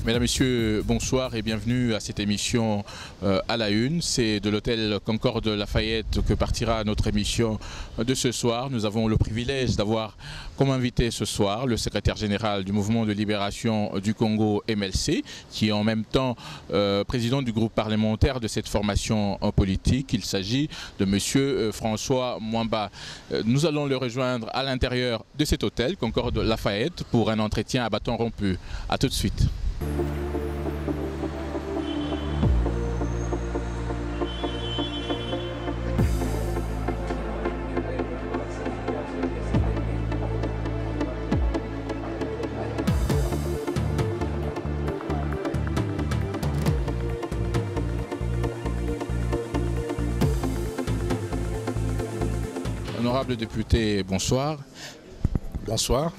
Mesdames, Messieurs, bonsoir et bienvenue à cette émission à la une. C'est de l'hôtel Concorde Lafayette que partira notre émission de ce soir. Nous avons le privilège d'avoir comme invité ce soir le secrétaire général du Mouvement de Libération du Congo MLC, qui est en même temps président du groupe parlementaire de cette formation politique. Il s'agit de Monsieur François Mwamba. Nous allons le rejoindre à l'intérieur de cet hôtel Concorde Lafayette pour un entretien à bâton rompu. A tout de suite. Honorable député, bonsoir. Bonsoir.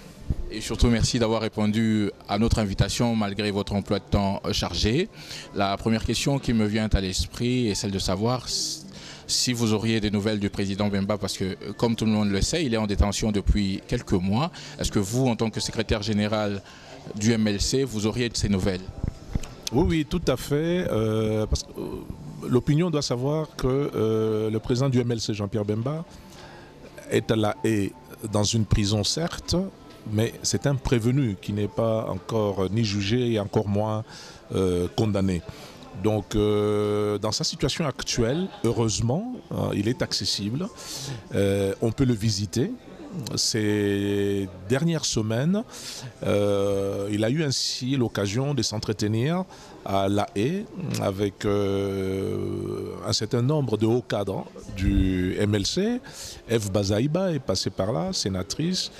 Et surtout, merci d'avoir répondu à notre invitation malgré votre emploi de temps chargé. La première question qui me vient à l'esprit est celle de savoir si vous auriez des nouvelles du président Bemba, parce que, comme tout le monde le sait, il est en détention depuis quelques mois. Est-ce que vous, en tant que secrétaire général du MLC, vous auriez de ces nouvelles? Oui, tout à fait. Parce que l'opinion doit savoir que le président du MLC, Jean-Pierre Bemba, est à La Haye, dans une prison certes, mais c'est un prévenu qui n'est pas encore ni jugé et encore moins condamné. Donc dans sa situation actuelle, heureusement, il est accessible, on peut le visiter. Ces dernières semaines, il a eu ainsi l'occasion de s'entretenir à La Haye avec un certain nombre de hauts cadres du MLC. Eve Bazaïba est passée par là, sénatrice.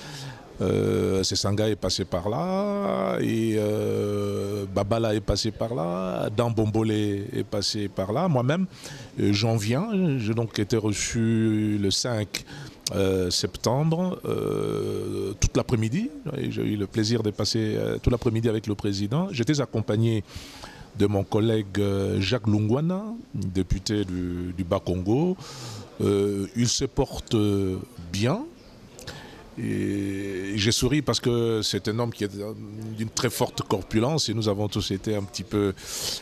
Sessanga est passé par là, et Babala est passé par là, Adam Bombolé est passé par là. Moi-même, j'en viens. J'ai donc été reçu le 5 septembre, toute l'après-midi. J'ai eu le plaisir de passer toute l'après-midi avec le président. J'étais accompagné de mon collègue Jacques Lungwana, député du Bas-Congo. Il se porte bien. Et j'ai souri parce que c'est un homme qui est d'une très forte corpulence et nous avons tous été un petit peu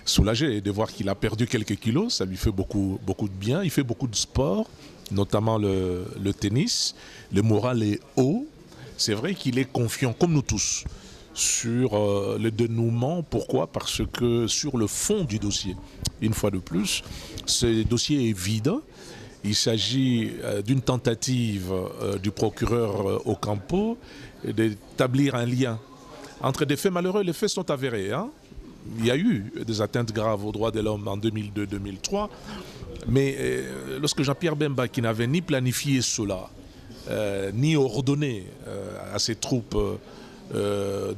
soulagés de voir qu'il a perdu quelques kilos. Ça lui fait beaucoup de bien. Il fait beaucoup de sport, notamment le tennis. Le moral est haut. C'est vrai qu'il est confiant, comme nous tous, sur le dénouement. Pourquoi? Parce que sur le fond du dossier, une fois de plus, ce dossier est vide. Il s'agit d'une tentative du procureur Ocampo d'établir un lien entre des faits malheureux. Les faits sont avérés. Il y a eu des atteintes graves aux droits de l'homme en 2002-2003. Mais lorsque Jean-Pierre Bemba, qui n'avait ni planifié cela, ni ordonné à ses troupes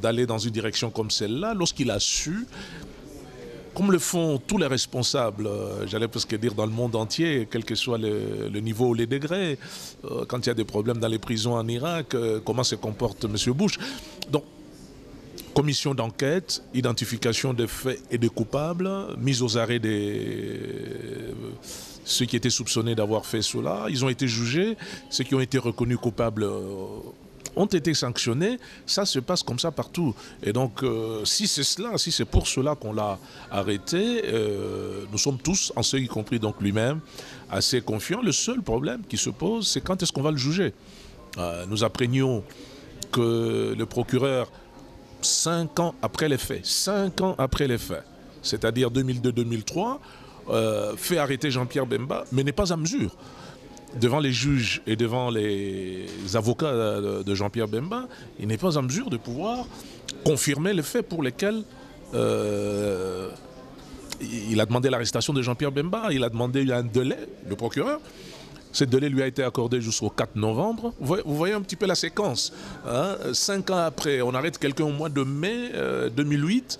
d'aller dans une direction comme celle-là, lorsqu'il a su, comme le font tous les responsables, j'allais presque dire dans le monde entier, quel que soit le niveau ou les degrés, quand il y a des problèmes dans les prisons en Irak, comment se comporte M. Bush. Donc, commission d'enquête, identification des faits et des coupables, mise aux arrêts ceux qui étaient soupçonnés d'avoir fait cela. Ils ont été jugés, ceux qui ont été reconnus coupables ont été sanctionnés. Ça se passe comme ça partout. Et donc, si c'est cela, si c'est pour cela qu'on l'a arrêté, nous sommes tous, en ceux y compris donc lui-même, assez confiants. Le seul problème qui se pose, c'est quand est-ce qu'on va le juger. Nous apprenions que le procureur, 5 ans après les faits, c'est-à-dire 2002-2003, fait arrêter Jean-Pierre Bemba, mais n'est pas à mesure, devant les juges et devant les avocats de Jean-Pierre Bemba, il n'est pas en mesure de pouvoir confirmer les faits pour lesquels il a demandé l'arrestation de Jean-Pierre Bemba. Il a demandé un délai, le procureur. Ce délai lui a été accordé jusqu'au 4 novembre. Vous voyez un petit peu la séquence. 5 ans après, on arrête quelqu'un au mois de mai 2008.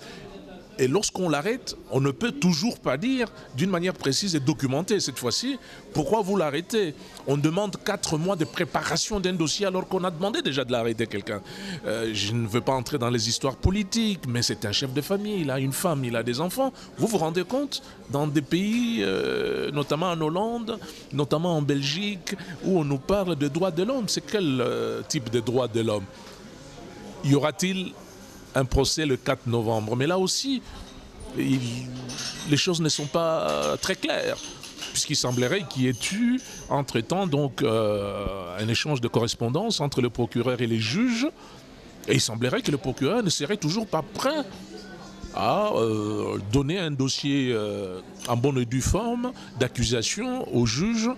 Et lorsqu'on l'arrête, on ne peut toujours pas dire d'une manière précise et documentée cette fois-ci pourquoi vous l'arrêtez. On demande 4 mois de préparation d'un dossier alors qu'on a demandé déjà de l'arrêter quelqu'un. Je ne veux pas entrer dans les histoires politiques, mais c'est un chef de famille, il a une femme, il a des enfants. Vous vous rendez compte, dans des pays, notamment en Hollande, notamment en Belgique, où on nous parle de droits de l'homme, c'est quel type de droits de l'homme? Y aura-t-il un procès le 4 novembre. Mais là aussi, les choses ne sont pas très claires, puisqu'il semblerait qu'il y ait eu, entre-temps, donc, un échange de correspondance entre le procureur et les juges. Et il semblerait que le procureur ne serait toujours pas prêt à donner un dossier en bonne et due forme d'accusation aux juges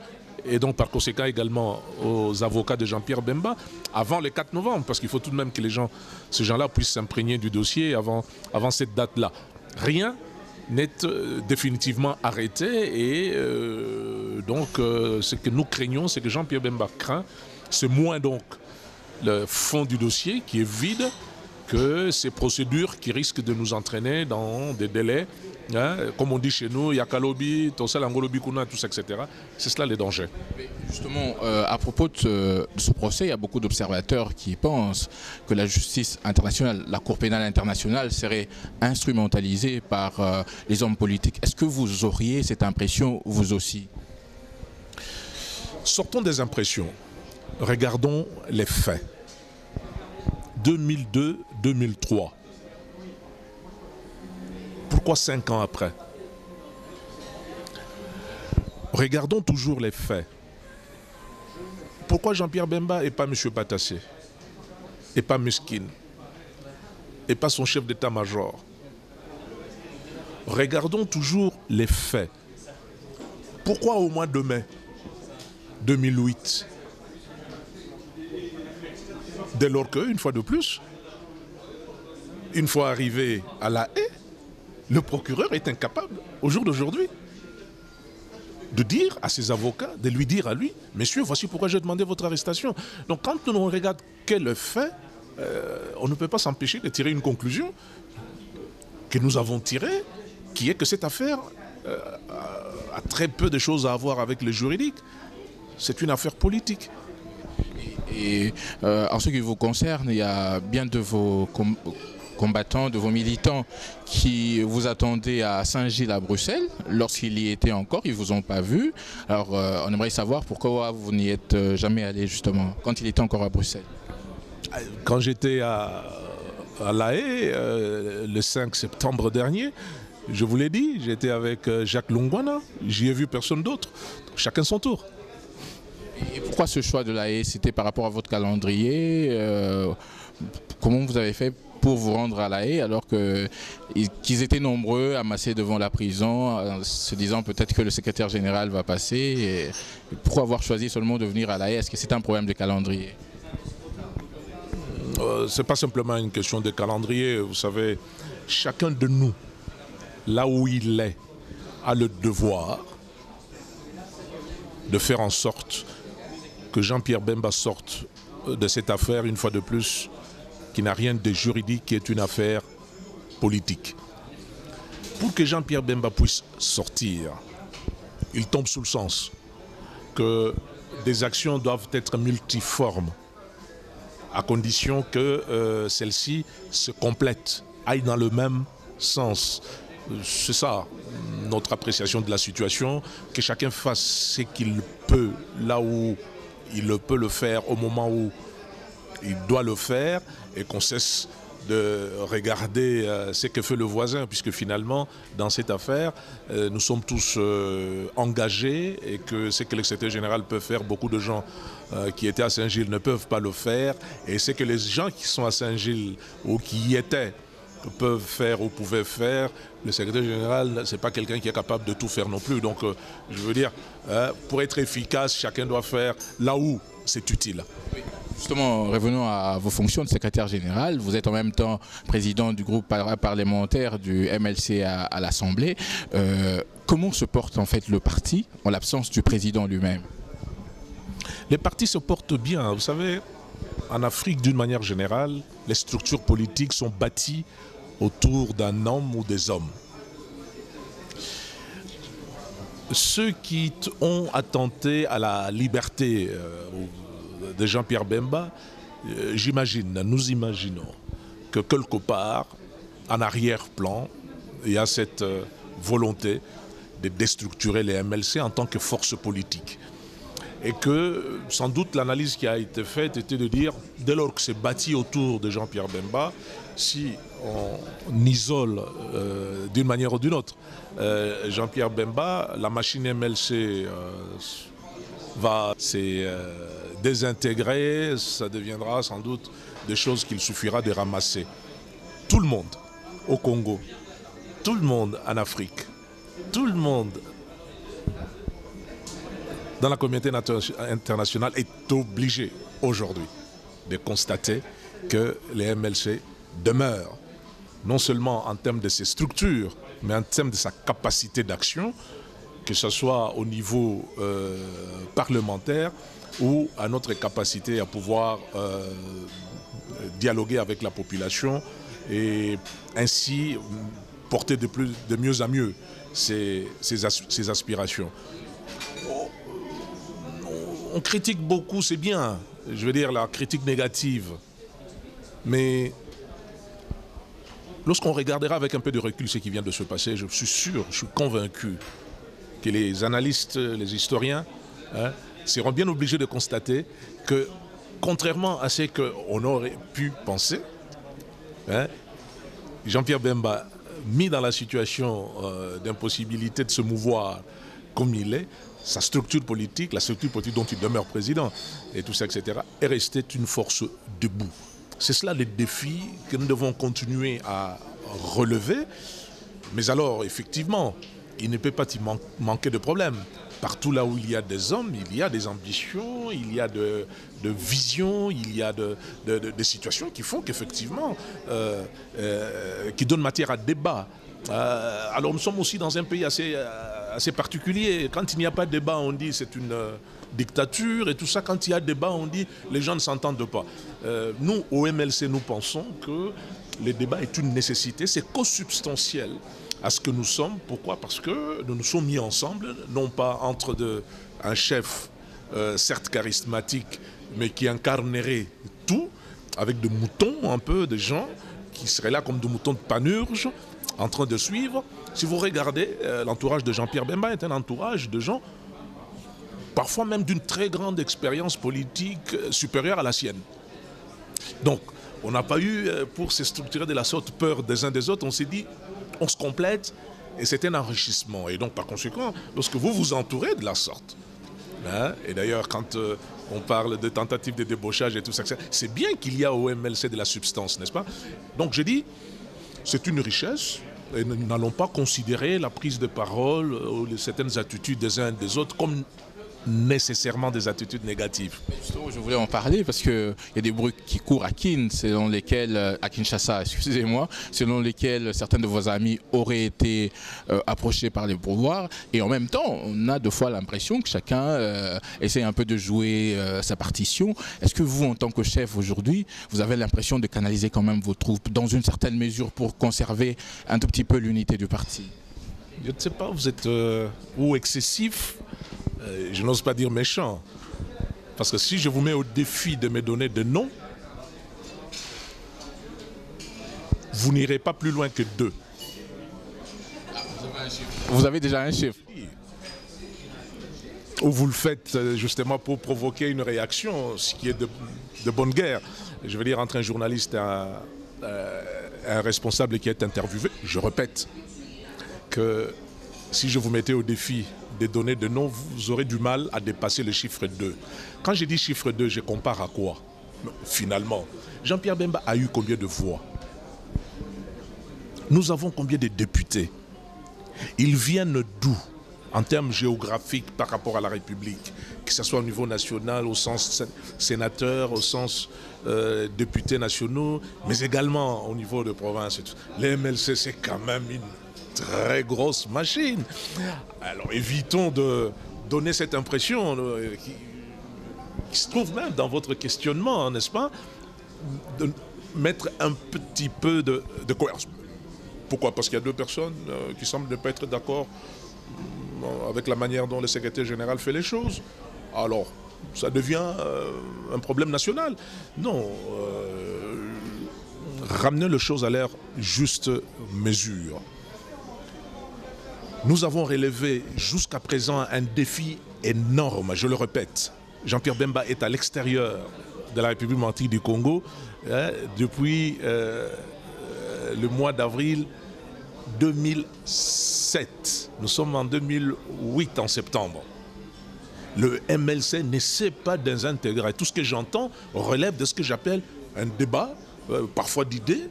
et donc par conséquent également aux avocats de Jean-Pierre Bemba avant le 4 novembre, parce qu'il faut tout de même que ces gens-là puissent s'imprégner du dossier avant cette date-là. Rien n'est définitivement arrêté et donc ce que nous craignons, c'est que Jean-Pierre Bemba craint, c'est moins donc le fond du dossier qui est vide que ces procédures qui risquent de nous entraîner dans des délais, hein, comme on dit chez nous, Yakalobi, Tosel Angolobi Kuna, tout ça, etc. C'est cela les dangers. Justement, à propos de ce procès, il y a beaucoup d'observateurs qui pensent que la justice internationale, la Cour pénale internationale serait instrumentalisée par les hommes politiques. Est-ce que vous auriez cette impression, vous aussi? Sortons des impressions. Regardons les faits. 2002-2003. Pourquoi 5 ans après? Regardons toujours les faits. Pourquoi Jean-Pierre Bemba et pas M. Batassé? Et pas Muskine? Et pas son chef d'état-major? Regardons toujours les faits. Pourquoi au mois de mai 2008? Dès lors que, une fois de plus, une fois arrivé à La Haye, le procureur est incapable, au jour d'aujourd'hui, de dire à ses avocats, de lui dire à lui, messieurs, voici pourquoi j'ai demandé votre arrestation. Donc quand on regarde quel fait, on ne peut pas s'empêcher de tirer une conclusion que nous avons tirée, qui est que cette affaire a très peu de choses à voir avec le juridique. C'est une affaire politique. Et en ce qui vous concerne, il y a bien de vos combattants, de vos militants qui vous attendaient à Saint-Gilles à Bruxelles. Lorsqu'il y était encore, ils ne vous ont pas vu. Alors on aimerait savoir pourquoi vous n'y êtes jamais allé justement, quand il était encore à Bruxelles. Quand j'étais à La Haye, le 5 septembre dernier, je vous l'ai dit, j'étais avec Jacques Lungwana, j'y ai vu personne d'autre, chacun son tour. Et pourquoi ce choix de La Haye? C'était par rapport à votre calendrier? Comment vous avez fait pour vous rendre à La Haye alors qu'ils étaient nombreux amassés devant la prison, se disant peut-être que le secrétaire général va passer? Et pourquoi avoir choisi seulement de venir à La Haye? Est-ce que c'est un problème de calendrier? Ce n'est pas simplement une question de calendrier. Vous savez, chacun de nous, là où il est, a le devoir de faire en sorte que Jean-Pierre Bemba sorte de cette affaire, une fois de plus, qui n'a rien de juridique, qui est une affaire politique. Pour que Jean-Pierre Bemba puisse sortir, il tombe sous le sens que des actions doivent être multiformes, à condition que celles-ci se complètent, aillent dans le même sens. C'est ça, notre appréciation de la situation, que chacun fasse ce qu'il peut, là où il peut le faire, au moment où il doit le faire, et qu'on cesse de regarder ce que fait le voisin, puisque finalement, dans cette affaire, nous sommes tous engagés, et que ce que le secrétaire général peut faire, beaucoup de gens qui étaient à Saint-Gilles ne peuvent pas le faire, et ce que les gens qui sont à Saint-Gilles ou qui y étaient peuvent faire ou pouvaient faire, le secrétaire général, ce n'est pas quelqu'un qui est capable de tout faire non plus. Donc, je veux dire, pour être efficace, chacun doit faire là où c'est utile. Justement, revenons à vos fonctions de secrétaire général. Vous êtes en même temps président du groupe parlementaire du MLC à l'Assemblée. Comment se porte en fait le parti en l'absence du président lui-même? Les partis se portent bien. Vous savez, en Afrique, d'une manière générale, les structures politiques sont bâties autour d'un homme ou des hommes. Ceux qui ont attenté à la liberté de Jean-Pierre Bemba, nous imaginons que quelque part, en arrière-plan, il y a cette volonté de déstructurer les MLC en tant que force politique. Et que sans doute l'analyse qui a été faite était de dire, dès lors que c'est bâti autour de Jean-Pierre Bemba, si on isole d'une manière ou d'une autre Jean-Pierre Bemba, la machine MLC va se désintégrer, ça deviendra sans doute des choses qu'il suffira de ramasser. Tout le monde au Congo, tout le monde en Afrique, tout le monde dans la communauté internationale est obligé aujourd'hui de constater que les MLC demeurent, non seulement en termes de ses structures, mais en termes de sa capacité d'action, que ce soit au niveau parlementaire ou à notre capacité à pouvoir dialoguer avec la population et ainsi porter de mieux en mieux ses aspirations. On critique beaucoup, c'est bien, je veux dire la critique négative, mais lorsqu'on regardera avec un peu de recul ce qui vient de se passer, je suis sûr, je suis convaincu que les analystes, les historiens seront bien obligés de constater que, contrairement à ce qu'on aurait pu penser, Jean-Pierre Bemba, mis dans la situation d'impossibilité de se mouvoir comme il est, sa structure politique, la structure politique dont il demeure président, et tout ça, etc., est restée une force debout. C'est cela le défi que nous devons continuer à relever. Mais alors, effectivement, il ne peut pas y manquer de problèmes. Partout là où il y a des hommes, il y a des ambitions, il y a de visions, il y a des situations qui font qu'effectivement, qui donnent matière à débat. Alors nous sommes aussi dans un pays assez particulier. Quand il n'y a pas de débat, on dit c'est une dictature et tout ça. Quand il y a débat, on dit les gens ne s'entendent pas. Nous, au MLC, nous pensons que le débat est une nécessité. C'est consubstantiel à ce que nous sommes. Pourquoi? Parce que nous nous sommes mis ensemble, non pas entre un chef certes charismatique, mais qui incarnerait tout, avec des moutons un peu, des gens qui seraient là comme des moutons de panurge, en train de suivre. Si vous regardez, l'entourage de Jean-Pierre Bemba est un entourage de gens, parfois même d'une très grande expérience politique supérieure à la sienne. Donc, on n'a pas eu, pour se structurer de la sorte, peur des uns des autres. On s'est dit, on se complète, et c'est un enrichissement. Et donc, par conséquent, lorsque vous vous entourez de la sorte, et d'ailleurs, quand on parle de tentatives de débauchage et tout ça, c'est bien qu'il y a au MLC de la substance, n'est-ce pas? Donc, je dis, c'est une richesse, et nous n'allons pas considérer la prise de parole ou certaines attitudes des uns et des autres comme nécessairement des attitudes négatives. Je voulais en parler parce qu'il y a des bruits qui courent à Kinshasa, excusez-moi, selon lesquels certains de vos amis auraient été approchés par les pouvoirs. Et en même temps, on a deux fois l'impression que chacun essaie un peu de jouer sa partition. Est-ce que vous, en tant que chef aujourd'hui, vous avez l'impression de canaliser quand même vos troupes dans une certaine mesure pour conserver un tout petit peu l'unité du parti? Je ne sais pas, vous êtes ou excessif, je n'ose pas dire méchant, parce que si je vous mets au défi de me donner des noms, vous n'irez pas plus loin que 2. Vous avez déjà un chiffre. Ou vous le faites justement pour provoquer une réaction, ce qui est de bonne guerre. Je veux dire, entre un journaliste et un responsable qui est interviewé, je répète que si je vous mettais au défi de donner de noms, vous aurez du mal à dépasser le chiffre 2. Quand je dis chiffre 2, je compare à quoi? Finalement, Jean-Pierre Bemba a eu combien de voix? Nous avons combien de députés? Ils viennent d'où en termes géographiques par rapport à la République? Que ce soit au niveau national, au sens sénateur, au sens députés nationaux, mais également au niveau de province. Les MLC, c'est quand même une très grosse machine. Alors évitons de donner cette impression qui se trouve même dans votre questionnement, n'est-ce pas? De mettre un petit peu de cohérence. Pourquoi? Parce qu'il y a deux personnes qui semblent ne pas être d'accord avec la manière dont le secrétaire général fait les choses. Alors, ça devient un problème national. Non, ramener les choses à leur juste mesure. Nous avons relevé jusqu'à présent un défi énorme, je le répète. Jean-Pierre Bemba est à l'extérieur de la République démocratique du Congo depuis le mois d'avril 2007. Nous sommes en 2008 en septembre. Le MLC n'essaie pas d'intégrer. Tout ce que j'entends relève de ce que j'appelle un débat, parfois d'idées,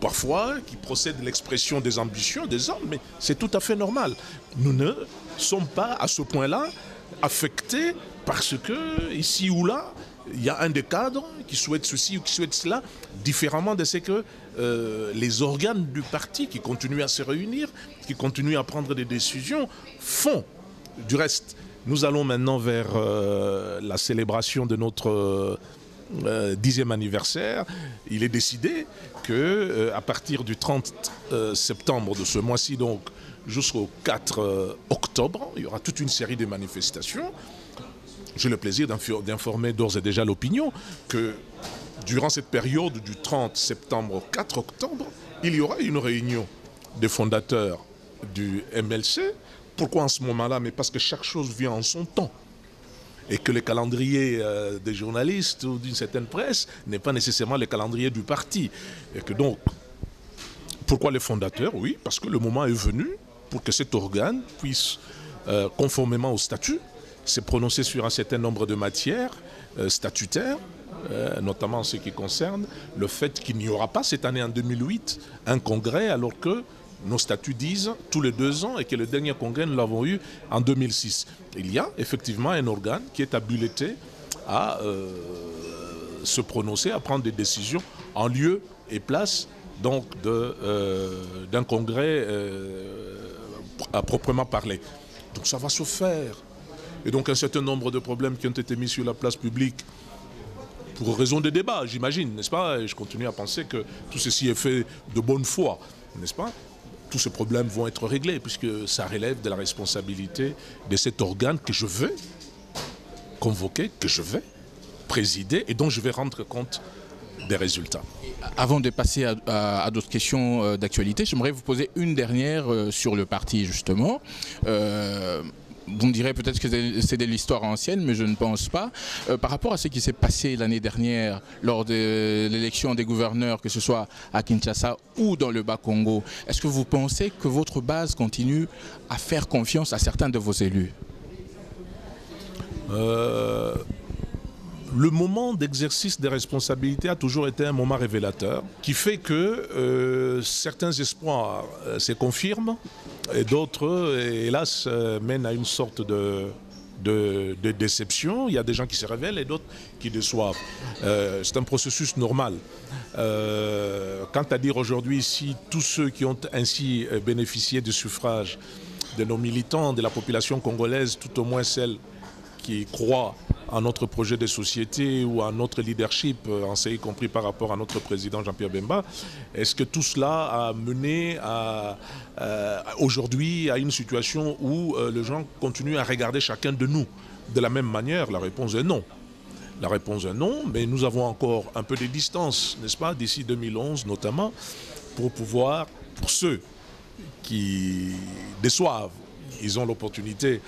parfois qui procède de l'expression des ambitions des hommes, mais c'est tout à fait normal. Nous ne sommes pas à ce point-là affectés parce que ici ou là, il y a un des cadres qui souhaite ceci ou qui souhaite cela différemment de ce que les organes du parti qui continuent à se réunir, qui continuent à prendre des décisions, font. Du reste, nous allons maintenant vers la célébration de notre 10e anniversaire. Il est décidé qu'à partir du 30 septembre de ce mois-ci, donc jusqu'au 4 octobre, il y aura toute une série de manifestations. J'ai le plaisir d'informer d'ores et déjà l'opinion que durant cette période du 30 septembre au 4 octobre, il y aura une réunion des fondateurs du MLC. Pourquoi en ce moment-là? Mais parce que chaque chose vient en son temps. Et que le calendrier des journalistes ou d'une certaine presse n'est pas nécessairement le calendrier du parti. Et que donc, pourquoi les fondateurs? Oui, parce que le moment est venu pour que cet organe puisse, conformément au statut, se prononcer sur un certain nombre de matières statutaires, notamment en ce qui concerne le fait qu'il n'y aura pas cette année en 2008 un congrès alors que nos statuts disent tous les 2 ans et que le dernier congrès nous l'avons eu en 2006. Il y a effectivement un organe qui est habilité à se prononcer, à prendre des décisions en lieu et place donc d'un congrès à proprement parler. Donc ça va se faire. Et donc un certain nombre de problèmes qui ont été mis sur la place publique pour raison de débat, j'imagine, n'est-ce pas? Et je continue à penser que tout ceci est fait de bonne foi, n'est-ce pas? Tous ces problèmes vont être réglés puisque ça relève de la responsabilité de cet organe que je vais convoquer, que je vais présider et dont je vais rendre compte des résultats. Avant de passer à d'autres questions d'actualité, j'aimerais vous poser une dernière sur le parti justement. Vous me direz peut-être que c'est de l'histoire ancienne, mais je ne pense pas. Par rapport à ce qui s'est passé l'année dernière lors de l'élection des gouverneurs, que ce soit à Kinshasa ou dans le Bas-Congo, est-ce que vous pensez que votre base continue à faire confiance à certains de vos élus? Le moment d'exercice des responsabilités a toujours été un moment révélateur qui fait que certains espoirs se confirment et d'autres, hélas, mènent à une sorte de déception. Il y a des gens qui se révèlent et d'autres qui déçoivent. C'est un processus normal. Quant à dire aujourd'hui, si tous ceux qui ont ainsi bénéficié du suffrage de nos militants, de la population congolaise, tout au moins celle qui croient à notre projet de société ou à notre leadership, y compris par rapport à notre président Jean-Pierre Bemba, est-ce que tout cela a mené aujourd'hui à une situation où les gens continuent à regarder chacun de nous de la même manière? La réponse est non. La réponse est non, mais nous avons encore un peu de distance, n'est-ce pas, d'ici 2011 notamment, pour pouvoir, pour ceux qui déçoivent, ils ont l'opportunité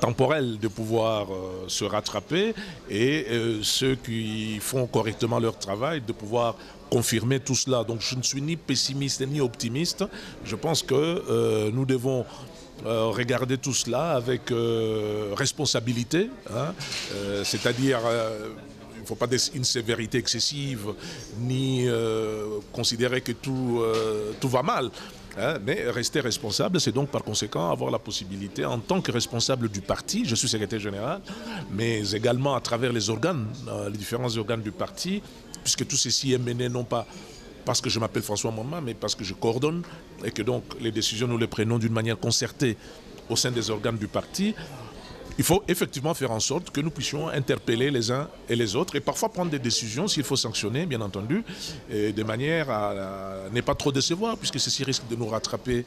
temporel de pouvoir se rattraper et ceux qui font correctement leur travail de pouvoir confirmer tout cela. Donc je ne suis ni pessimiste ni optimiste. Je pense que nous devons regarder tout cela avec responsabilité, hein, c'est-à-dire il ne faut pas une sévérité excessive ni considérer que tout va mal. Mais rester responsable, c'est donc par conséquent avoir la possibilité, en tant que responsable du parti, je suis secrétaire général, mais également à travers les organes, les différents organes du parti, puisque tout ceci est mené non pas parce que je m'appelle François Moma, mais parce que je coordonne et que donc les décisions nous les prenons d'une manière concertée au sein des organes du parti. Il faut effectivement faire en sorte que nous puissions interpeller les uns et les autres et parfois prendre des décisions, s'il faut sanctionner, bien entendu, de manière à ne pas trop décevoir, puisque ceci risque de nous rattraper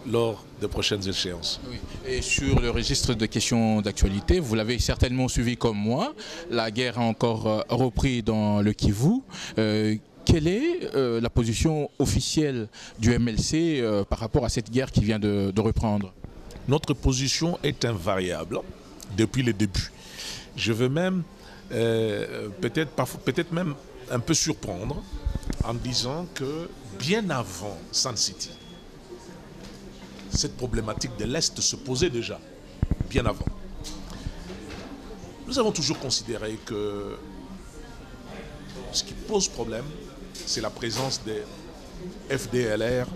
lors des prochaines échéances. Oui. Et sur le registre de questions d'actualité, vous l'avez certainement suivi comme moi, la guerre a encore repris dans le Kivu. Quelle est la position officielle du MLC par rapport à cette guerre qui vient de reprendre ? Notre position est invariable depuis le début. Je veux même peut-être même un peu surprendre en disant que bien avant Sun City, cette problématique de l'Est se posait déjà, bien avant. Nous avons toujours considéré que ce qui pose problème, c'est la présence des FDLR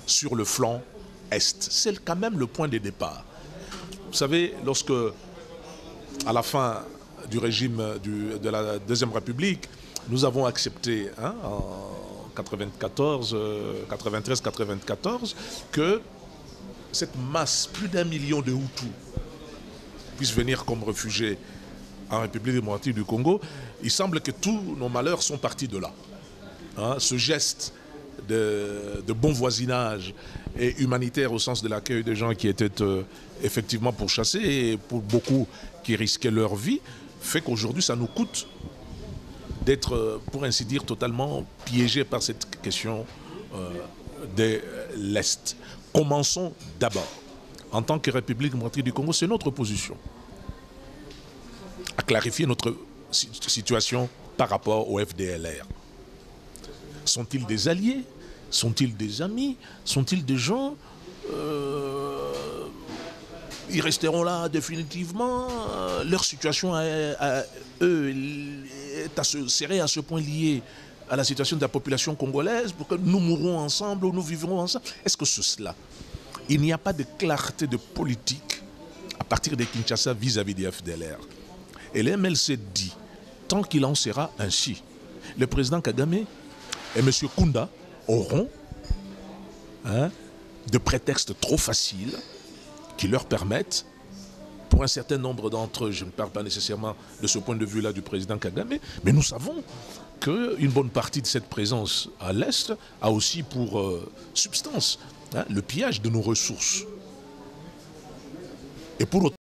sur le flanc Est. C'est quand même le point de départ. Vous savez, lorsque, à la fin du régime de la Deuxième République, nous avons accepté en 93-94 que cette masse, plus d'1 million de Hutus, puissent venir comme réfugiés en République démocratique du Congo. Il semble que tous nos malheurs sont partis de là. Ce geste de bon voisinage et humanitaire au sens de l'accueil des gens qui étaient effectivement pourchassés et pour beaucoup qui risquaient leur vie, fait qu'aujourd'hui ça nous coûte d'être, pour ainsi dire, totalement piégés par cette question de l'Est. Commençons d'abord. En tant que République démocratique du Congo, c'est notre position à clarifier notre situation par rapport au FDLR. Sont-ils des alliés? Sont-ils des amis? Sont-ils des gens ils resteront là définitivement? Leur situation à eux serait à ce point liée à la situation de la population congolaise pour que nous mourrons ensemble ou nous vivrons ensemble? Est-ce que c'est cela? Il n'y a pas de clarté de politique à partir de Kinshasa vis-à-vis des FDLR. Et le MLC dit, tant qu'il en sera ainsi, le président Kagame et M. Kunda auront de prétextes trop faciles qui leur permettent, pour un certain nombre d'entre eux, je ne parle pas nécessairement de ce point de vue-là du président Kagame, mais nous savons qu'une bonne partie de cette présence à l'Est a aussi pour substance le pillage de nos ressources. Et pour autant,